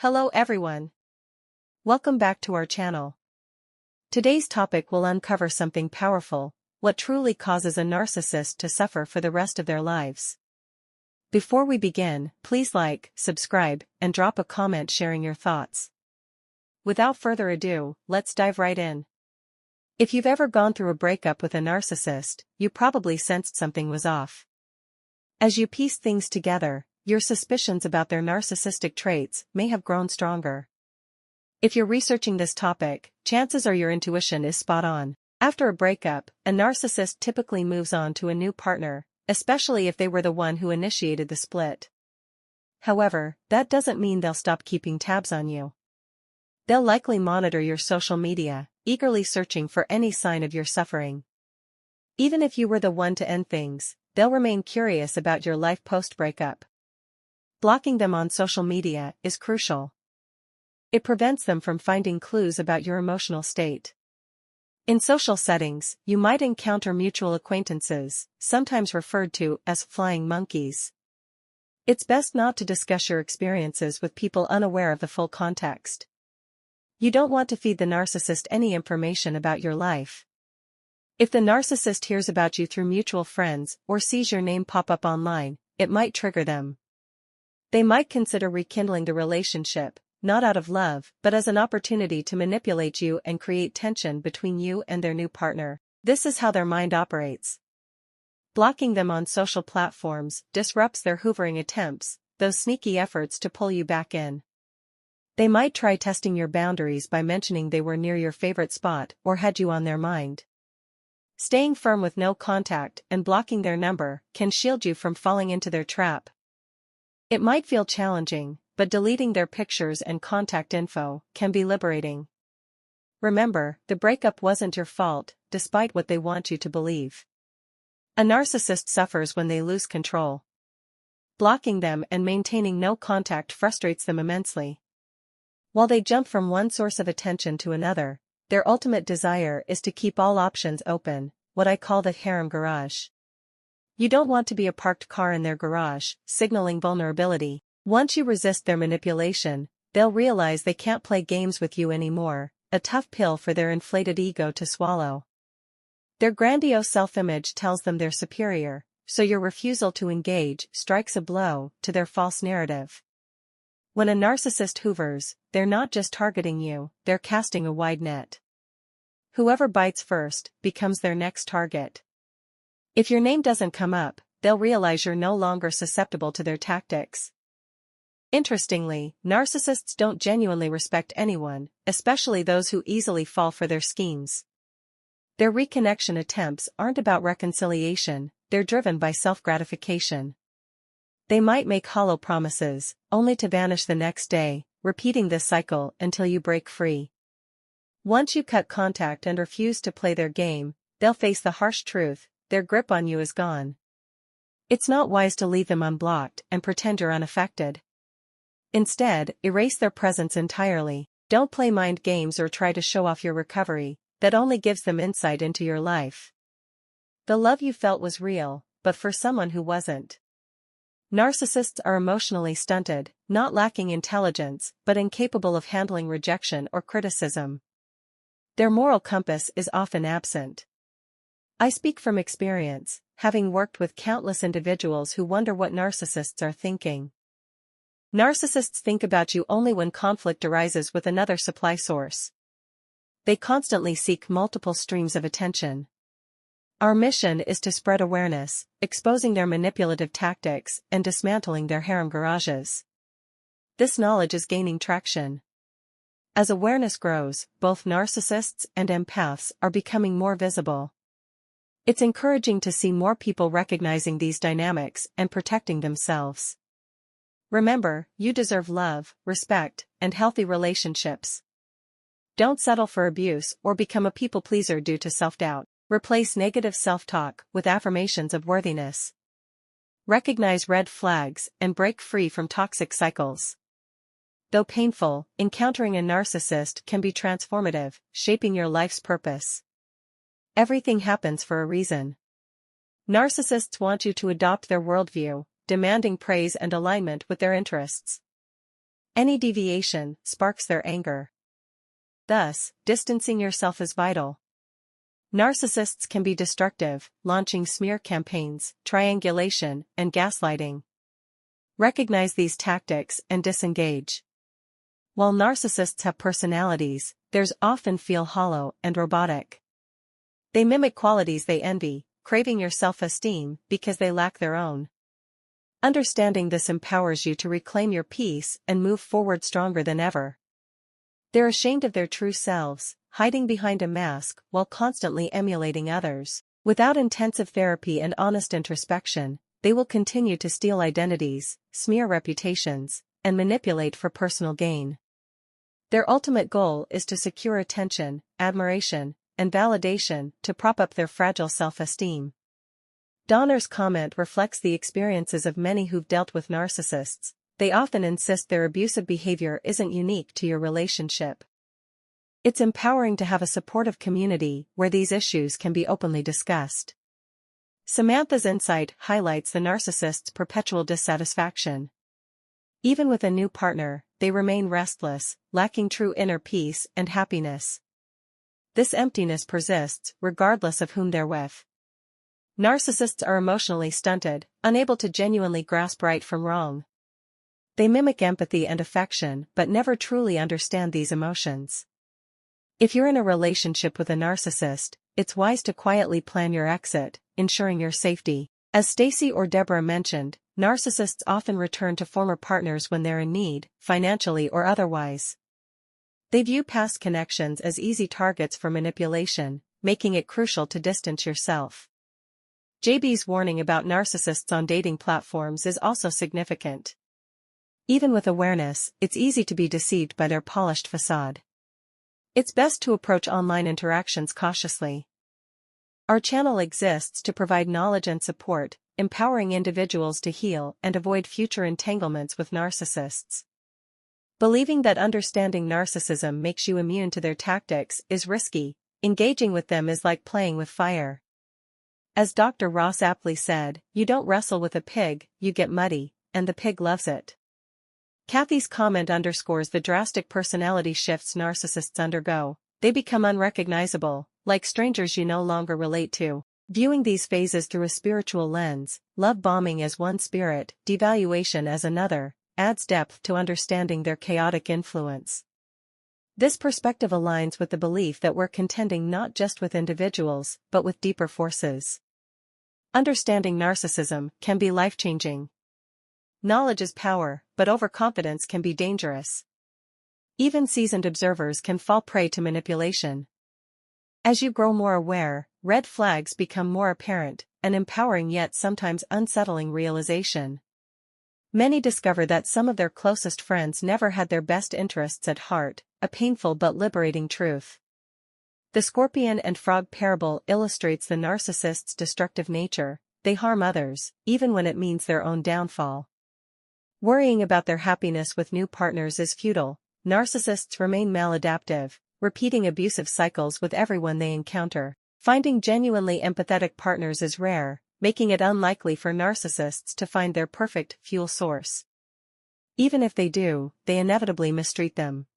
Hello everyone. Welcome back to our channel. Today's topic will uncover something powerful: what truly causes a narcissist to suffer for the rest of their lives. Before we begin, please like, subscribe, and drop a comment sharing your thoughts. Without further ado, let's dive right in. If you've ever gone through a breakup with a narcissist, you probably sensed something was off. As you piece things together, your suspicions about their narcissistic traits may have grown stronger. If you're researching this topic, chances are your intuition is spot on. After a breakup, a narcissist typically moves on to a new partner, especially if they were the one who initiated the split. However, that doesn't mean they'll stop keeping tabs on you. They'll likely monitor your social media, eagerly searching for any sign of your suffering. Even if you were the one to end things, they'll remain curious about your life post-breakup. Blocking them on social media is crucial. It prevents them from finding clues about your emotional state. In social settings, you might encounter mutual acquaintances, sometimes referred to as flying monkeys. It's best not to discuss your experiences with people unaware of the full context. You don't want to feed the narcissist any information about your life. If the narcissist hears about you through mutual friends or sees your name pop up online, it might trigger them. They might consider rekindling the relationship, not out of love, but as an opportunity to manipulate you and create tension between you and their new partner. This is how their mind operates. Blocking them on social platforms disrupts their hoovering attempts, those sneaky efforts to pull you back in. They might try testing your boundaries by mentioning they were near your favorite spot or had you on their mind. Staying firm with no contact and blocking their number can shield you from falling into their trap. It might feel challenging, but deleting their pictures and contact info can be liberating. Remember, the breakup wasn't your fault, despite what they want you to believe. A narcissist suffers when they lose control. Blocking them and maintaining no contact frustrates them immensely. While they jump from one source of attention to another, their ultimate desire is to keep all options open, what I call the harem garage. You don't want to be a parked car in their garage, signaling vulnerability. Once you resist their manipulation, they'll realize they can't play games with you anymore, a tough pill for their inflated ego to swallow. Their grandiose self-image tells them they're superior, so your refusal to engage strikes a blow to their false narrative. When a narcissist hoovers, they're not just targeting you, they're casting a wide net. Whoever bites first becomes their next target. If your name doesn't come up, they'll realize you're no longer susceptible to their tactics. Interestingly, narcissists don't genuinely respect anyone, especially those who easily fall for their schemes. Their reconnection attempts aren't about reconciliation, they're driven by self-gratification. They might make hollow promises, only to vanish the next day, repeating this cycle until you break free. Once you cut contact and refuse to play their game, they'll face the harsh truth: their grip on you is gone. It's not wise to leave them unblocked and pretend you're unaffected. Instead, erase their presence entirely. Don't play mind games or try to show off your recovery, that only gives them insight into your life. The love you felt was real, but for someone who wasn't. Narcissists are emotionally stunted, not lacking intelligence, but incapable of handling rejection or criticism. Their moral compass is often absent. I speak from experience, having worked with countless individuals who wonder what narcissists are thinking. Narcissists think about you only when conflict arises with another supply source. They constantly seek multiple streams of attention. Our mission is to spread awareness, exposing their manipulative tactics and dismantling their harem garages. This knowledge is gaining traction. As awareness grows, both narcissists and empaths are becoming more visible. It's encouraging to see more people recognizing these dynamics and protecting themselves. Remember, you deserve love, respect, and healthy relationships. Don't settle for abuse or become a people pleaser due to self-doubt. Replace negative self-talk with affirmations of worthiness. Recognize red flags and break free from toxic cycles. Though painful, encountering a narcissist can be transformative, shaping your life's purpose. Everything happens for a reason. Narcissists want you to adopt their worldview, demanding praise and alignment with their interests. Any deviation sparks their anger. Thus, distancing yourself is vital. Narcissists can be destructive, launching smear campaigns, triangulation, and gaslighting. Recognize these tactics and disengage. While narcissists have personalities, theirs often feel hollow and robotic. They mimic qualities they envy, craving your self-esteem because they lack their own. Understanding this empowers you to reclaim your peace and move forward stronger than ever. They're ashamed of their true selves, hiding behind a mask while constantly emulating others. Without intensive therapy and honest introspection, they will continue to steal identities, smear reputations, and manipulate for personal gain. Their ultimate goal is to secure attention, admiration, and validation to prop up their fragile self-esteem. Donner's comment reflects the experiences of many who've dealt with narcissists. They often insist their abusive behavior isn't unique to your relationship. It's empowering to have a supportive community where these issues can be openly discussed. Samantha's insight highlights the narcissist's perpetual dissatisfaction. Even with a new partner, they remain restless, lacking true inner peace and happiness. This emptiness persists regardless of whom they're with. Narcissists are emotionally stunted, unable to genuinely grasp right from wrong. They mimic empathy and affection but never truly understand these emotions. If you're in a relationship with a narcissist, it's wise to quietly plan your exit, ensuring your safety. As Stacy or Deborah mentioned, narcissists often return to former partners when they're in need, financially or otherwise. They view past connections as easy targets for manipulation, making it crucial to distance yourself. JB's warning about narcissists on dating platforms is also significant. Even with awareness, it's easy to be deceived by their polished facade. It's best to approach online interactions cautiously. Our channel exists to provide knowledge and support, empowering individuals to heal and avoid future entanglements with narcissists. Believing that understanding narcissism makes you immune to their tactics is risky. Engaging with them is like playing with fire. As Dr. Ross aptly said, you don't wrestle with a pig, you get muddy, and the pig loves it. Kathy's comment underscores the drastic personality shifts narcissists undergo. They become unrecognizable, like strangers you no longer relate to. Viewing these phases through a spiritual lens, love bombing as one spirit, devaluation as another, adds depth to understanding their chaotic influence. This perspective aligns with the belief that we're contending not just with individuals, but with deeper forces. Understanding narcissism can be life-changing. Knowledge is power, but overconfidence can be dangerous. Even seasoned observers can fall prey to manipulation. As you grow more aware, red flags become more apparent, an empowering yet sometimes unsettling realization. Many discover that some of their closest friends never had their best interests at heart, a painful but liberating truth. The scorpion and frog parable illustrates the narcissist's destructive nature. They harm others, even when it means their own downfall. Worrying about their happiness with new partners is futile. Narcissists remain maladaptive, repeating abusive cycles with everyone they encounter. Finding genuinely empathetic partners is rare, making it unlikely for narcissists to find their perfect fuel source. Even if they do, they inevitably mistreat them.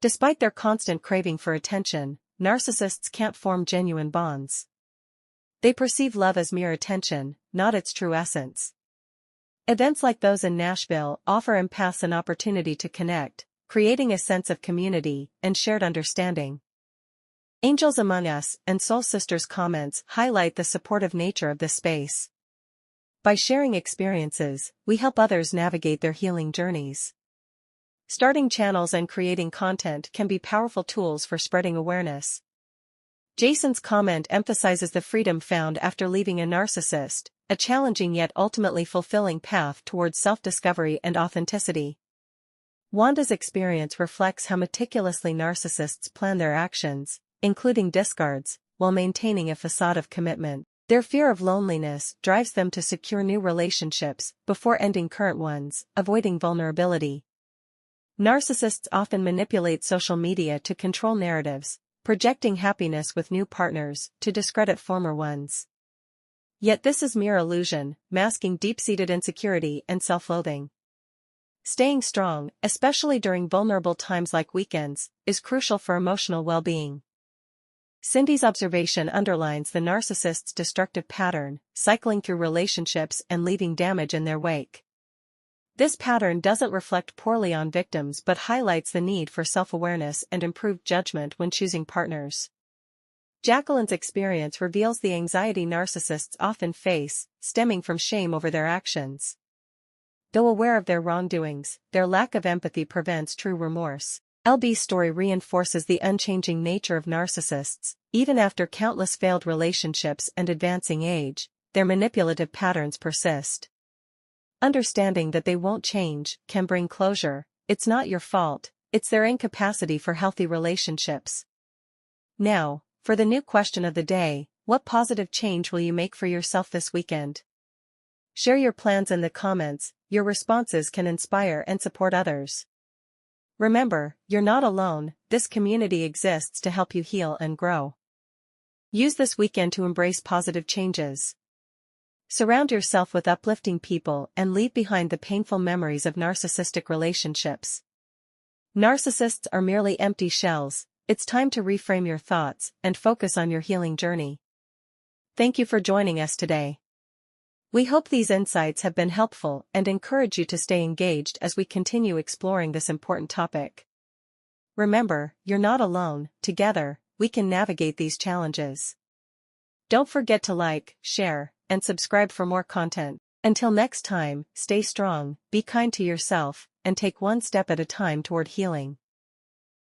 Despite their constant craving for attention, narcissists can't form genuine bonds. They perceive love as mere attention, not its true essence. Events like those in Nashville offer empaths an opportunity to connect, creating a sense of community and shared understanding. Angels Among Us and Soul Sisters comments highlight the supportive nature of this space. By sharing experiences, we help others navigate their healing journeys. Starting channels and creating content can be powerful tools for spreading awareness. Jason's comment emphasizes the freedom found after leaving a narcissist, a challenging yet ultimately fulfilling path towards self-discovery and authenticity. Wanda's experience reflects how meticulously narcissists plan their actions, including discards, while maintaining a facade of commitment. Their fear of loneliness drives them to secure new relationships before ending current ones, avoiding vulnerability. Narcissists often manipulate social media to control narratives, projecting happiness with new partners to discredit former ones. Yet this is mere illusion, masking deep-seated insecurity and self-loathing. Staying strong, especially during vulnerable times like weekends, is crucial for emotional well-being. Cindy's observation underlines the narcissist's destructive pattern, cycling through relationships and leaving damage in their wake. This pattern doesn't reflect poorly on victims but highlights the need for self-awareness and improved judgment when choosing partners. Jacqueline's experience reveals the anxiety narcissists often face, stemming from shame over their actions. Though aware of their wrongdoings, their lack of empathy prevents true remorse. LB's story reinforces the unchanging nature of narcissists. Even after countless failed relationships and advancing age, their manipulative patterns persist. Understanding that they won't change can bring closure. It's not your fault, it's their incapacity for healthy relationships. Now, for the new question of the day, what positive change will you make for yourself this weekend? Share your plans in the comments. Your responses can inspire and support others. Remember, you're not alone, this community exists to help you heal and grow. Use this weekend to embrace positive changes. Surround yourself with uplifting people and leave behind the painful memories of narcissistic relationships. Narcissists are merely empty shells. It's time to reframe your thoughts and focus on your healing journey. Thank you for joining us today. We hope these insights have been helpful and encourage you to stay engaged as we continue exploring this important topic. Remember, you're not alone. Together, we can navigate these challenges. Don't forget to like, share, and subscribe for more content. Until next time, stay strong, be kind to yourself, and take one step at a time toward healing.